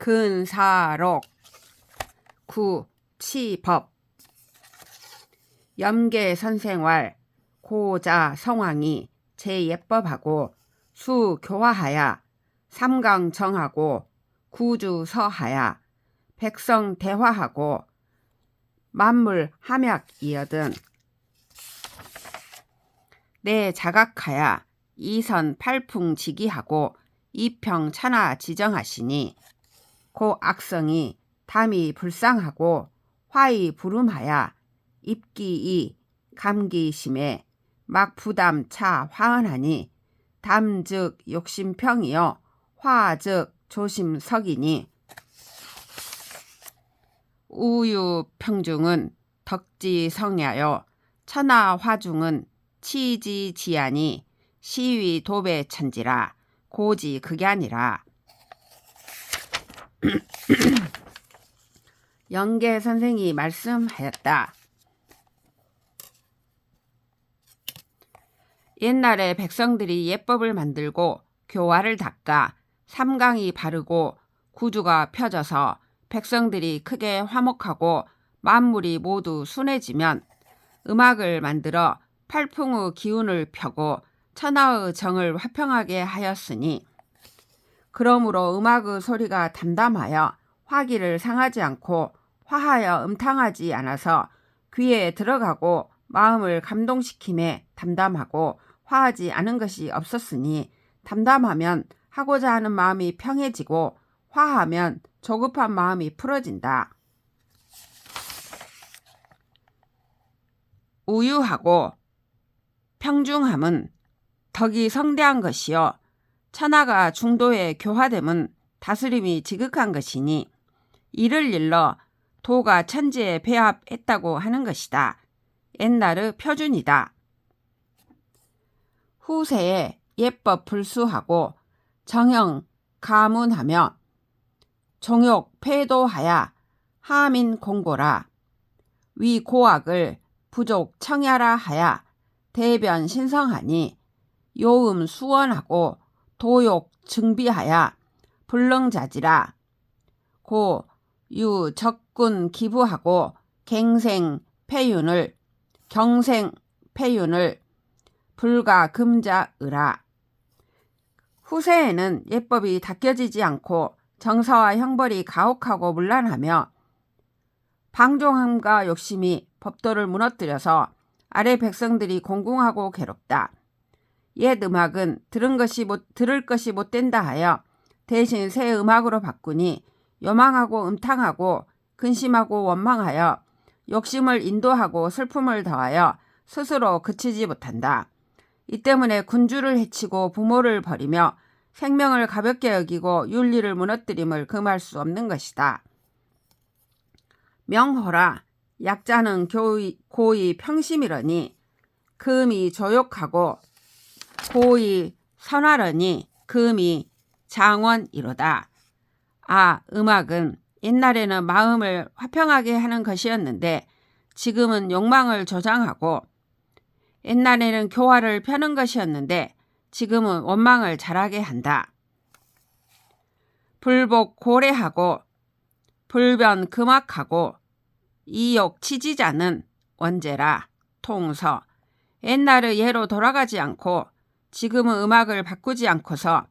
근사록 구치법 염계선생활 고자 성왕이 제예법하고 수교화하야 삼강정하고 구주서하야 백성 대화하고 만물 함약이여든 내 자각하야 이선 팔풍지기하고 이평 천하 지정하시니 고 악성이 담이 불상하고 화이 부름하야 입기이 감기심에 막 부담 차 화언하니 담즉 욕심평이요 화즉 조심석이니 우유평중은 덕지성야요 천하화중은 치지지하니 시위 도배천지라 고지 극야니라. 영계선생이 말씀하였다. 옛날에 백성들이 예법을 만들고 교화를 닦아 삼강이 바르고 구주가 펴져서 백성들이 크게 화목하고 만물이 모두 순해지면 음악을 만들어 팔풍의 기운을 펴고 천하의 정을 화평하게 하였으니 그러므로 음악의 소리가 담담하여 화기를 상하지 않고 화하여 음탕하지 않아서 귀에 들어가고 마음을 감동시킴에 담담하고 화하지 않은 것이 없었으니 담담하면 하고자 하는 마음이 평해지고 화하면 조급한 마음이 풀어진다. 우유하고 평중함은 덕이 성대한 것이요 천하가 중도에 교화됨은 다스림이 지극한 것이니 이를 일러 도가 천지에 배합했다고 하는 것이다. 옛날의 표준이다. 후세에 예법 불수하고 정형 가문하며 종욕 폐도하야 하민 공고라 위 고악을 부족 청야라 하야 대변 신성하니 요음 수원하고 도욕 증비하야 불능자지라 고 유 적군 기부하고 갱생 폐윤을 경생 폐윤을 불가 금자으라. 후세에는 예법이 닦여지지 않고 정서와 형벌이 가혹하고 문란하며 방종함과 욕심이 법도를 무너뜨려서 아래 백성들이 공공하고 괴롭다. 옛 음악은 들을 것이 못된다 하여 대신 새 음악으로 바꾸니 요망하고 음탕하고 근심하고 원망하여 욕심을 인도하고 슬픔을 더하여 스스로 그치지 못한다. 이 때문에 군주를 해치고 부모를 버리며 생명을 가볍게 여기고 윤리를 무너뜨림을 금할 수 없는 것이다. 명호라 약자는 고의 평심이러니 금이 조욕하고 고의 선화러니 금이 장원이로다. 아, 음악은 옛날에는 마음을 화평하게 하는 것이었는데 지금은 욕망을 조장하고 옛날에는 교화를 펴는 것이었는데 지금은 원망을 자라게 한다. 불복 고래하고 불변 금악하고 이욕 치지자는 원제라 통서 옛날의 예로 돌아가지 않고 지금은 음악을 바꾸지 않고서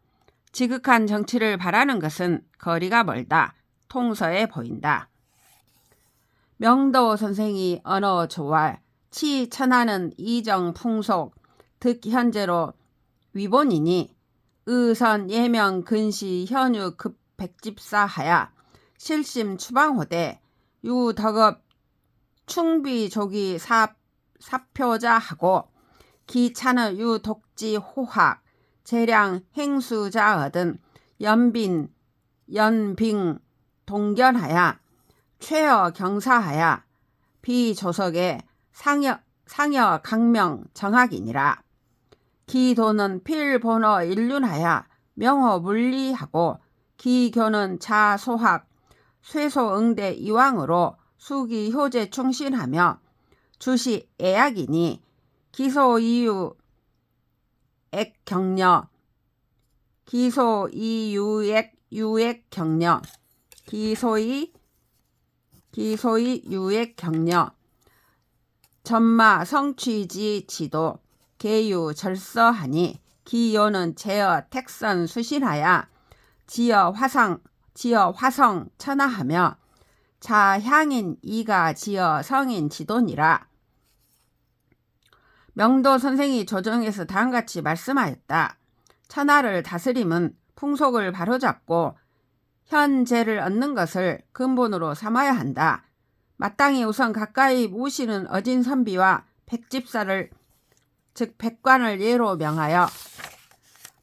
지극한 정치를 바라는 것은 거리가 멀다. 통서에 보인다. 명도 선생이 언어 조활 치 천하는 이정 풍속 득 현재로 위본이니 의선 예명 근시 현유 급 백집사하야 실심 추방호대 유덕업 충비조기 사표자하고 기차는 유독지 호학 재량 행수자 얻은 연빈 연빙 동견하야 최어 경사하야 비조석에 상여 강명 정학이니라. 기도는 필본어 일륜하야 명호 물리하고 기교는 자소학 쇠소응대 이왕으로 수기 효제 충신하며 주시 애약이니 기소이유 액경려 기소이유액 유액경려 기소의 유액 격려 전마 성취지 지도 계유 절서하니 기요는 제어 택선 수신하야 지어 화성 천하하며 자향인 이가 지어 성인 지도니라. 명도 선생이 조정에서 다음같이 말씀하였다. 천하를 다스림은 풍속을 바로잡고 현재를 얻는 것을 근본으로 삼아야 한다. 마땅히 우선 가까이 모시는 어진 선비와 백집사를 즉 백관을 예로 명하여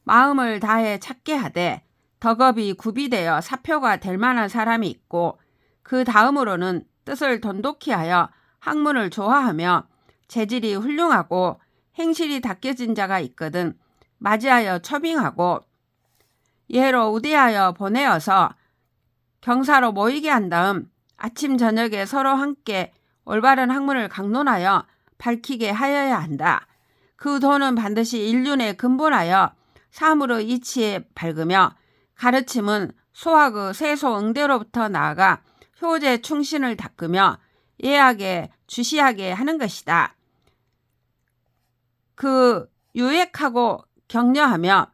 마음을 다해 찾게 하되 덕업이 구비되어 사표가 될 만한 사람이 있고 그 다음으로는 뜻을 돈독히 하여 학문을 좋아하며 재질이 훌륭하고 행실이 닦여진 자가 있거든 맞이하여 초빙하고 예로 우대하여 보내어서 경사로 모이게 한 다음 아침 저녁에 서로 함께 올바른 학문을 강론하여 밝히게 하여야 한다. 그 도는 반드시 인륜에 근본하여 사물의 이치에 밝으며 가르침은 소학의 세소 응대로부터 나아가 효제 충신을 닦으며 예하게 주시하게 하는 것이다. 그 유액하고 격려하며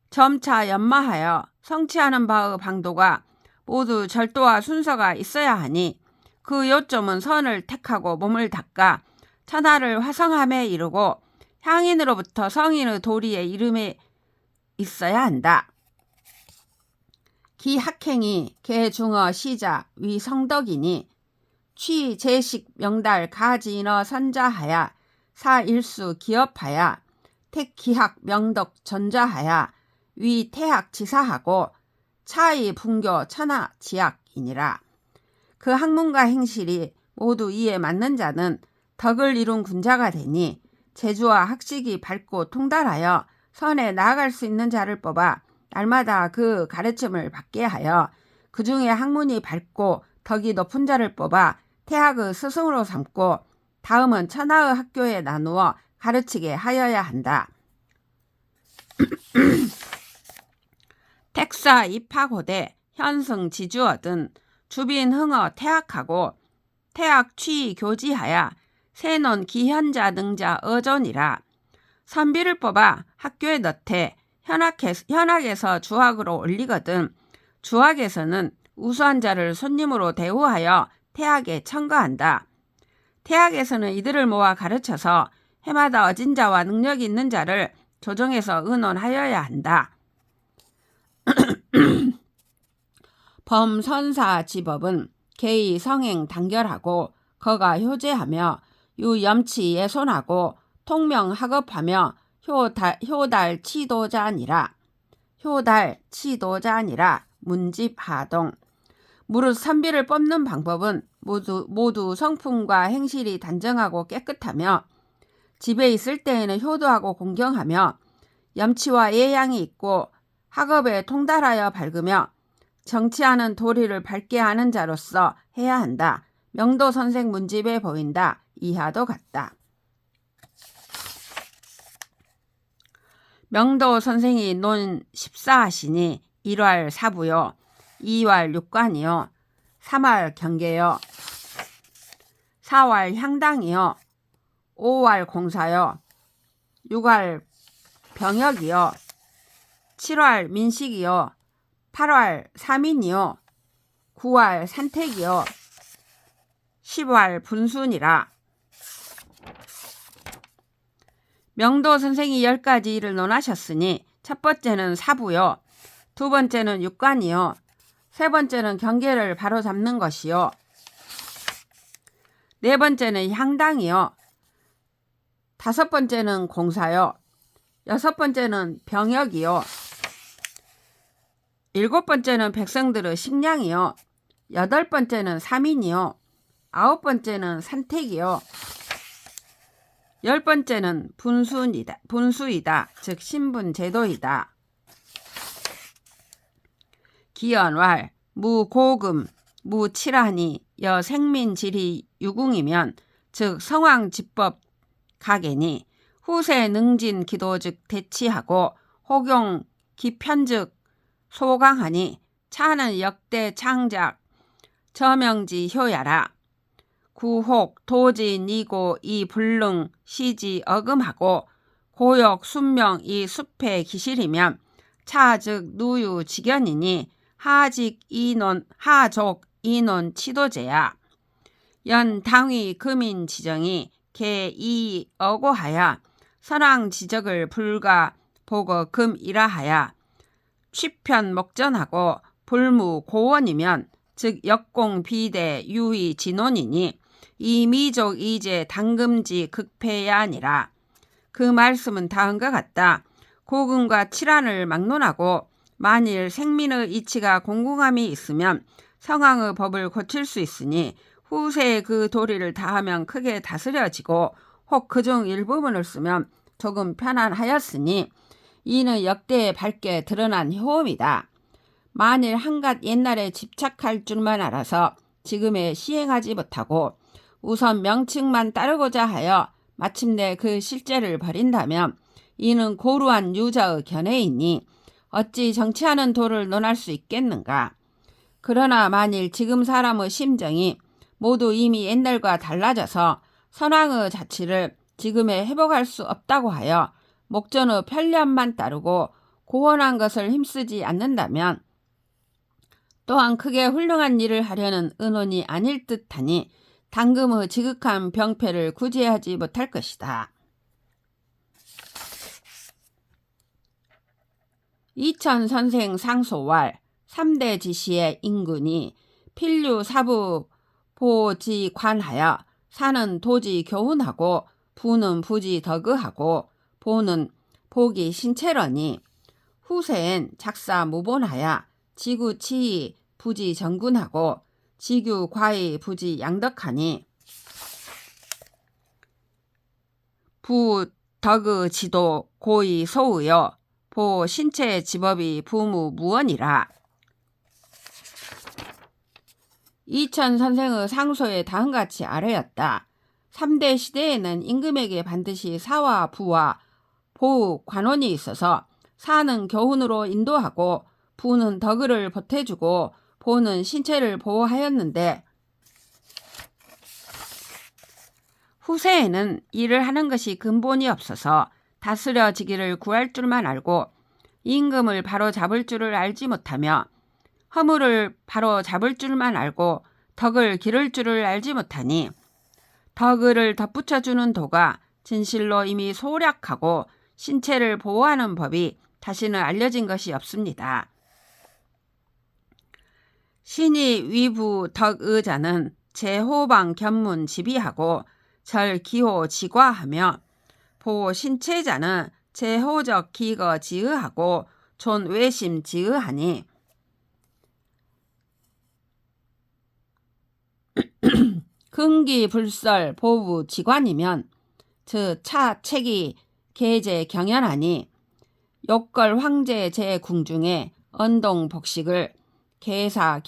점차 연마하여 성취하는 바의 방도가 모두 절도와 순서가 있어야 하니 그 요점은 선을 택하고 몸을 닦아 천하를 화성함에 이르고 향인으로부터 성인의 도리에 이름에 있어야 한다. 기학행이 개중어 시자 위 성덕이니 취 제식 명달 가지인어 선자하야 사일수 기업하야 택기학 명덕 전자하야 위 태학 지사하고 차이 분교 천하 지학이니라. 그 학문과 행실이 모두 이에 맞는 자는 덕을 이룬 군자가 되니 재주와 학식이 밝고 통달하여 선에 나아갈 수 있는 자를 뽑아 날마다 그 가르침을 받게 하여 그 중에 학문이 밝고 덕이 높은 자를 뽑아 태학의 스승으로 삼고 다음은 천하의 학교에 나누어 가르치게 하여야 한다. 택사 입학호대 현승 지주어든 주빈 흥어 태학하고 태학 취 교지하야 세논 기현자 능자 어존이라. 선비를 뽑아 학교에 넣되 현학에서 주학으로 올리거든 주학에서는 우수한 자를 손님으로 대우하여 태학에 첨가한다. 태학에서는 이들을 모아 가르쳐서 해마다 어진 자와 능력이 있는 자를 조정해서 의논하여야 한다. 범선사 지법은 개의 성행 단결하고 거가 효제하며 유염치 예손하고 통명학업하며 효달 치도자니라. 효달 치도자니라. 문집하동. 무릇 선비를 뽑는 방법은 모두 성품과 행실이 단정하고 깨끗하며 집에 있을 때에는 효도하고 공경하며 염치와 예양이 있고 학업에 통달하여 밝으며 정치하는 도리를 밝게 하는 자로서 해야 한다. 명도 선생 문집에 보인다. 이하도 같다. 명도 선생이 논 14하시니 1왈 사부요 2왈 육관이요 3왈 경계요 4왈 향당이요 5왈 공사요 6왈 병역이요 7왈 민식이요 8왈 사민이요 9왈 산택이요 10왈 분순이라. 명도 선생이 10가지 일을 논하셨으니 첫 번째는 사부요 두 번째는 육관이요 세 번째는 경계를 바로잡는 것이요 네 번째는 향당이요 다섯 번째는 공사요 여섯 번째는 병역이요 일곱 번째는 백성들의 식량이요 여덟 번째는 사민이요 아홉 번째는 산택이요 열 번째는 분수이다. 즉 신분제도이다. 기연왈 무고금 무칠하니 여생민지리 유궁이면 즉 성왕집법 가계니 후세 능진 기도 즉 대치하고 호경 기편즉 소강하니 차는 역대 창작 저명지 효야라. 구혹 도지 니고 이 불능 시지 어금하고 고역 순명 이 숲의 기실이면 차즉 누유 직연이니 하직 이논 하족 이논 치도제야. 연 당위 금인 지정이 개이 어고하야 선왕 지적을 불가 보거 금이라하야 취편 목전하고 불무 고원이면 즉 역공 비대 유희 진원이니 이 미족 이제 당금지 극패야 아니라. 그 말씀은 다음과 같다. 고금과 칠안을 막론하고 만일 생민의 이치가 공공함이 있으면 성왕의 법을 고칠 수 있으니 후세에 그 도리를 다하면 크게 다스려지고 혹 그중 일부분을 쓰면 조금 편안하였으니 이는 역대에 밝게 드러난 효험이다. 만일 한갓 옛날에 집착할 줄만 알아서 지금에 시행하지 못하고 우선 명칭만 따르고자 하여 마침내 그 실제를 버린다면 이는 고루한 유저의 견해이니 어찌 정치하는 도를 논할 수 있겠는가. 그러나 만일 지금 사람의 심정이 모두 이미 옛날과 달라져서 선왕의 자치를 지금에 회복할 수 없다고 하여 목전의 편리함만 따르고 고원한 것을 힘쓰지 않는다면 또한 크게 훌륭한 일을 하려는 의논이 아닐 듯하니 당금의 지극한 병폐를 구제하지 못할 것이다. 이천선생 상소왈 3대 지시의 인군이 필류 사부 보지 관하여 사는 도지 교훈하고 부는 부지 덕의하고 보는 복이 신체러니 후세엔 작사 무본하여 지구 치이 부지 정군하고 지규 과이 부지 양덕하니 부 덕의 지도 고이 소의여 보 신체 지법이 부무 무언이라. 이천 선생의 상소에 다음같이 아뢰었다. 3대 시대에는 임금에게 반드시 사와 부와 보 관원이 있어서 사는 교훈으로 인도하고 부는 덕을 보태주고 보는 신체를 보호하였는데 후세에는 일을 하는 것이 근본이 없어서 다스려지기를 구할 줄만 알고 임금을 바로 잡을 줄을 알지 못하며 허물을 바로 잡을 줄만 알고 덕을 기를 줄을 알지 못하니 덕을 덧붙여주는 도가 진실로 이미 소략하고 신체를 보호하는 법이 다시는 알려진 것이 없습니다. 신이 위부 덕의자는 제호방 견문 지비하고 절 기호 지과하며 보 신체자는 제호적 기거 지의하고 존 외심 지의하니 근기 불설 보부 지관이면 즉 차책이 계제 경연하니 욕걸 황제 제궁중에 언동 복식을 계사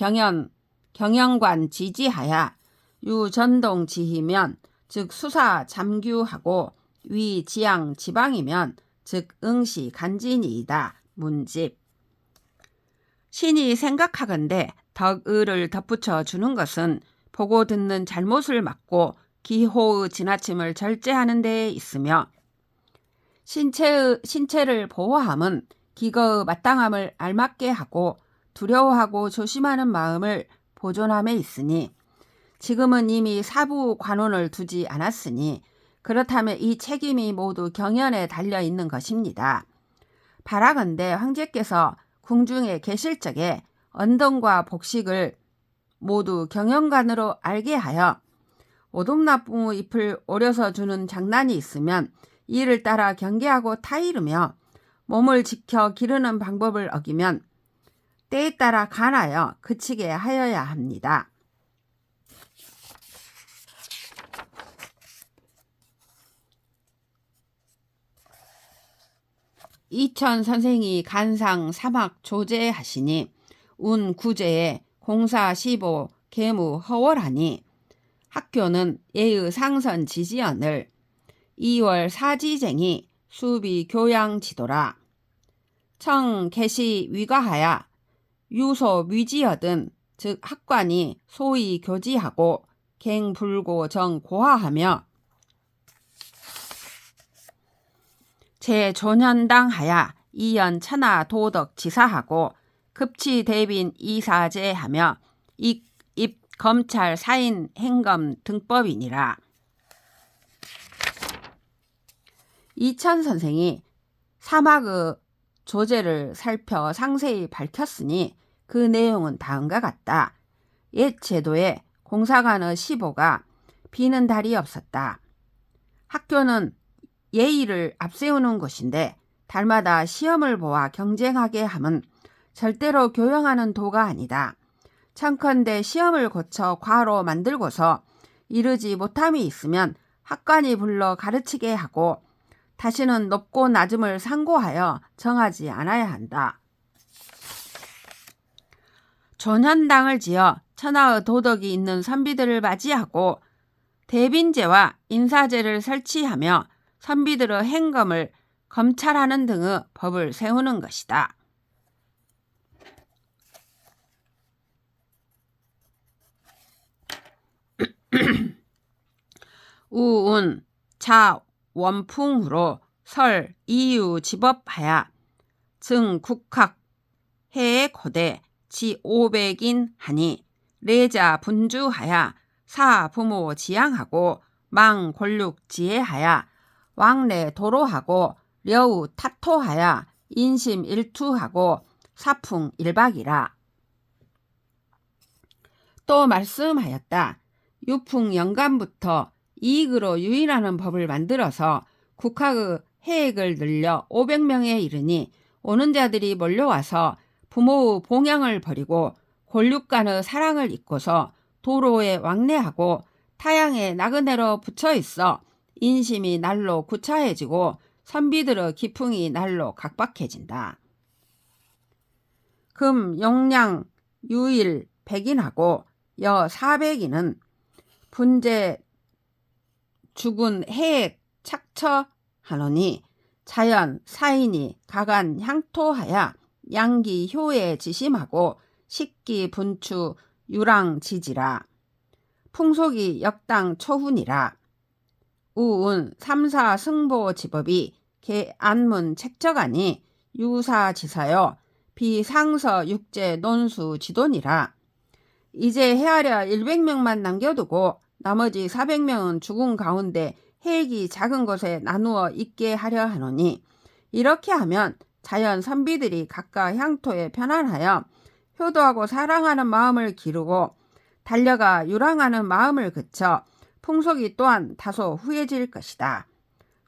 경영관 지지하여 유전동 지희면 즉 수사 잠규하고 위 지양 지방이면 즉 응시 간진이이다. 문집. 신이 생각하건대 덕의를 덧붙여 주는 것은 보고 듣는 잘못을 막고 기호의 지나침을 절제하는 데에 있으며 신체를 보호함은 기거의 마땅함을 알맞게 하고 두려워하고 조심하는 마음을 보존함에 있으니 지금은 이미 사부 관원을 두지 않았으니 그렇다면 이 책임이 모두 경연에 달려있는 것입니다. 바라건대 황제께서 궁중에 계실 적에 언덕과 복식을 모두 경영관으로 알게 하여 오동나무 잎을 오려서 주는 장난이 있으면 이를 따라 경계하고 타이르며 몸을 지켜 기르는 방법을 어기면 때에 따라 간하여 그치게 하여야 합니다. 이천 선생이 간상 사막 조제하시니 운 구제에 공사 시보 계무 허월하니 학교는 예의 상선 지지언을 2월 사지쟁이 수비 교양 지도라. 청 개시 위가하야 유소 위지여든 즉 학관이 소위 교지하고 갱불고 정고하하며 제조년당하야 이연 천하 도덕 지사하고 급치 대빈 이사제하며 입 검찰 사인 행검 등법이니라. 이천 선생이 사막의 조제를 살펴 상세히 밝혔으니 그 내용은 다음과 같다. 옛 제도에 공사관의 시보가 비는 달이 없었다. 학교는 예의를 앞세우는 곳인데 달마다 시험을 보아 경쟁하게 함은 절대로 교양하는 도가 아니다. 청컨대 시험을 거쳐 과로 만들고서 이르지 못함이 있으면 학관이 불러 가르치게 하고 다시는 높고 낮음을 상고하여 정하지 않아야 한다. 조년당을 지어 천하의 도덕이 있는 선비들을 맞이하고 대빈제와 인사제를 설치하며 선비들의 행검을 검찰하는 등의 법을 세우는 것이다. 우운 자 원풍으로 설 이유 집업하야 증 국학 해의 고대 지 500인 하니 레자 분주하야 사 부모 지양하고 망 권륙 지혜하야 왕래 도로하고 려우 타토하야 인심 일투하고 사풍 일박이라. 또 말씀하였다. 유풍 영감부터 이익으로 유인하는 법을 만들어서 국학의 해액을 늘려 500명에 이르니 오는 자들이 몰려와서 부모의 봉양을 버리고 권륙간의 사랑을 잊고서 도로에 왕래하고 타양에 나그네로 붙여있어 인심이 날로 구차해지고 선비들의 기풍이 날로 각박해진다. 금 용량 유일 100인하고 여 400인은 분재 죽은 해액 착처하노니 자연 사인이 가간 향토하야 양기 효에 지심하고 식기 분추 유랑지지라. 풍속이 역당 초훈이라. 우운 삼사 승보 지법이 개안문 책적하니 유사지사여 비상서 육제 논수 지돈이라. 이제 헤아려 100명만 남겨두고 나머지 400명은 죽은 가운데 해액이 작은 곳에 나누어 있게 하려 하노니 이렇게 하면 자연 선비들이 각각 향토에 편안하여 효도하고 사랑하는 마음을 기르고 달려가 유랑하는 마음을 그쳐 풍속이 또한 다소 후해질 것이다.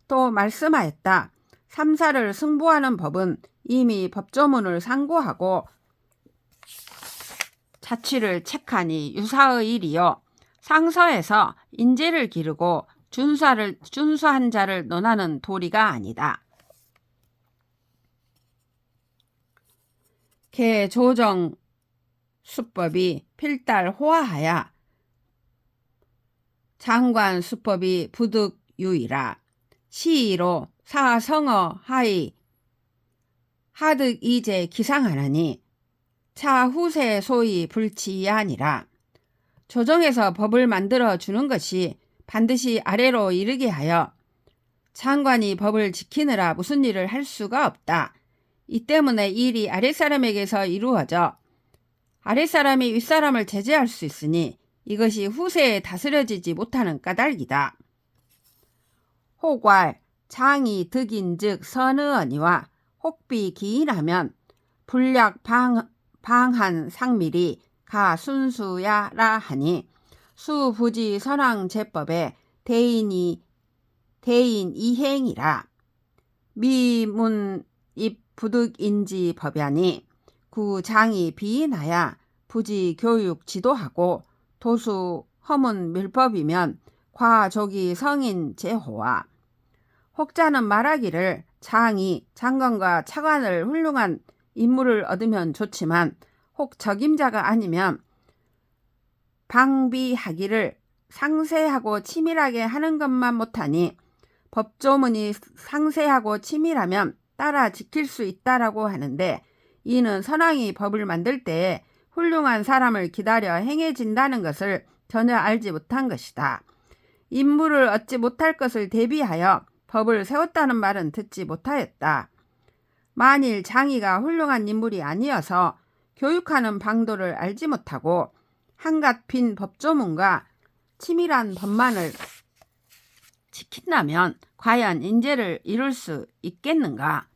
또 말씀하였다. 삼사를 승부하는 법은 이미 법조문을 상고하고 자취를 책하니 유사의 일이요. 상서에서 인재를 기르고 준수한 자를 논하는 도리가 아니다. 개조정 수법이 필달 호화하야 장관 수법이 부득유이라. 시의로 사성어 하의 하득 이제 기상하나니 차후세 소위 불치이하니라. 조정에서 법을 만들어 주는 것이 반드시 아래로 이르게 하여 장관이 법을 지키느라 무슨 일을 할 수가 없다. 이 때문에 일이 아랫사람에게서 이루어져 아랫사람이 윗사람을 제재할 수 있으니 이것이 후세에 다스려지지 못하는 까닭이다. 호괄 장이 득인즉 선의언이와 혹비 기인하면 불약 방한 상밀이 가 순수야라 하니 수부지 선왕제법에 대인 이행이라. 미문 입 부득인지 법야니 구 장이 비인하야 부지 교육 지도하고 도수 허문 밀법이면 과족이 성인 제호와. 혹자는 말하기를 장이 장관과 차관을 훌륭한 인물을 얻으면 좋지만 혹 적임자가 아니면 방비하기를 상세하고 치밀하게 하는 것만 못하니 법조문이 상세하고 치밀하면 따라 지킬 수 있다라고 하는데 이는 선왕이 법을 만들 때 훌륭한 사람을 기다려 행해진다는 것을 전혀 알지 못한 것이다. 임무를 얻지 못할 것을 대비하여 법을 세웠다는 말은 듣지 못하였다. 만일 장이가 훌륭한 인물이 아니어서 교육하는 방도를 알지 못하고 한갓 빈 법조문과 치밀한 법만을 지킨다면 과연 인재를 이룰 수 있겠는가?